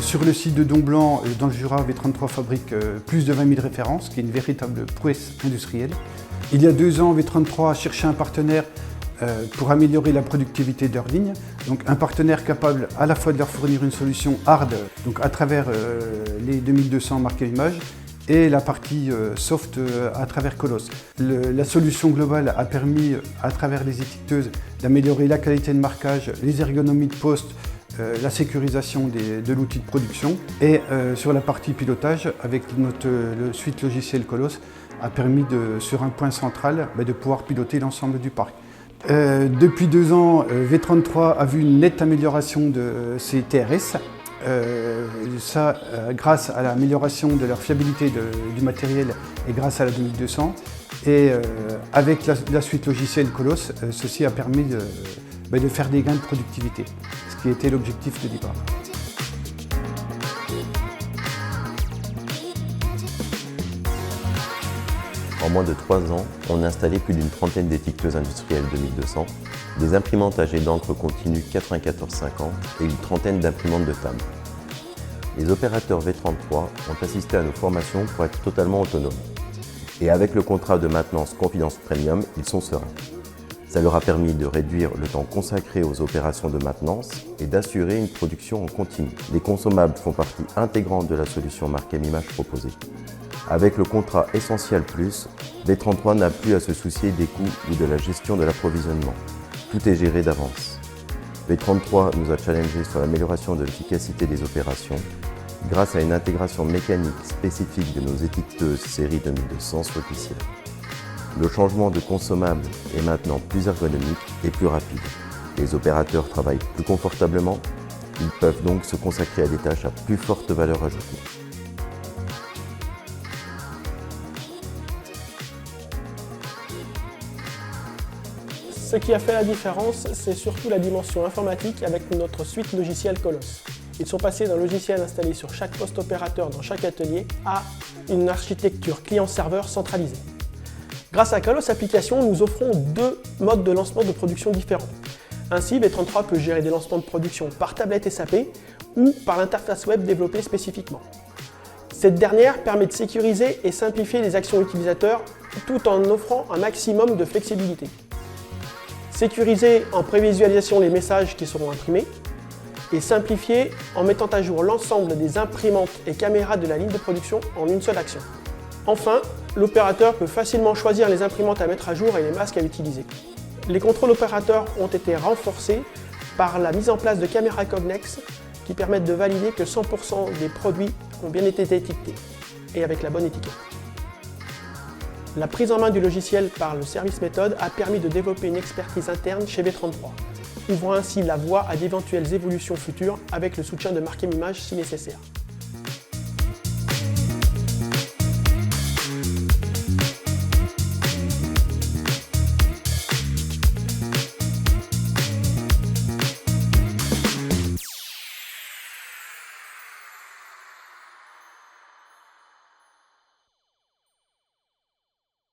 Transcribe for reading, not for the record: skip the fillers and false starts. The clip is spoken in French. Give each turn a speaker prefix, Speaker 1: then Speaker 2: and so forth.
Speaker 1: Sur le site de Domblanc, dans le Jura, V33 fabrique plus de 20 000 références, qui est une véritable prouesse industrielle. Il y a 2 ans, V33 a cherché un partenaire pour améliorer la productivité de leur ligne. Donc un partenaire capable à la fois de leur fournir une solution hard, donc à travers les 2200 marques à image, et la partie soft à travers Colos. La solution globale a permis, à travers les étiqueteuses, d'améliorer la qualité de marquage, les ergonomies de poste, la sécurisation de l'outil de production. Et sur la partie pilotage, avec le suite logiciel Colos, a permis sur un point central de pouvoir piloter l'ensemble du parc. Depuis 2 ans, V33 a vu une nette amélioration de ses TRS. Grâce à l'amélioration de leur fiabilité du matériel et grâce à la 2200. Et avec la suite logicielle Colos, ceci a permis de faire des gains de productivité, ce qui était l'objectif de départ.
Speaker 2: En moins de 3 ans, on a installé plus d'une trentaine d'étiqueteuses industrielles 2200, des imprimantes à jet d'encre continue 9450 et une trentaine d'imprimantes de table. Les opérateurs V33 ont assisté à nos formations pour être totalement autonomes. Et avec le contrat de maintenance Confidence Premium, ils sont sereins. Ça leur a permis de réduire le temps consacré aux opérations de maintenance et d'assurer une production en continu. Les consommables font partie intégrante de la solution marque M-Image proposée. Avec le contrat Essentiel Plus, V33 n'a plus à se soucier des coûts ou de la gestion de l'approvisionnement. Tout est géré d'avance. V33 nous a challengé sur l'amélioration de l'efficacité des opérations grâce à une intégration mécanique spécifique de nos étiqueteuses série 2200 sur logiciel. Le changement de consommable est maintenant plus ergonomique et plus rapide. Les opérateurs travaillent plus confortablement, ils peuvent donc se consacrer à des tâches à plus forte valeur ajoutée.
Speaker 3: Ce qui a fait la différence, c'est surtout la dimension informatique avec notre suite logicielle Colos. Ils sont passés d'un logiciel installé sur chaque poste opérateur dans chaque atelier à une architecture client-serveur centralisée. Grâce à Colos Applications, nous offrons 2 modes de lancement de production différents. Ainsi, V33 peut gérer des lancements de production par tablette SAP ou par l'interface web développée spécifiquement. Cette dernière permet de sécuriser et simplifier les actions utilisateurs tout en offrant un maximum de flexibilité. Sécuriser en prévisualisation les messages qui seront imprimés et simplifier en mettant à jour l'ensemble des imprimantes et caméras de la ligne de production en une seule action. Enfin, l'opérateur peut facilement choisir les imprimantes à mettre à jour et les masques à utiliser. Les contrôles opérateurs ont été renforcés par la mise en place de caméras Cognex qui permettent de valider que 100% des produits ont bien été étiquetés et avec la bonne étiquette. La prise en main du logiciel par le service méthode a permis de développer une expertise interne chez V33, ouvrant ainsi la voie à d'éventuelles évolutions futures avec le soutien de marque M-Image si nécessaire.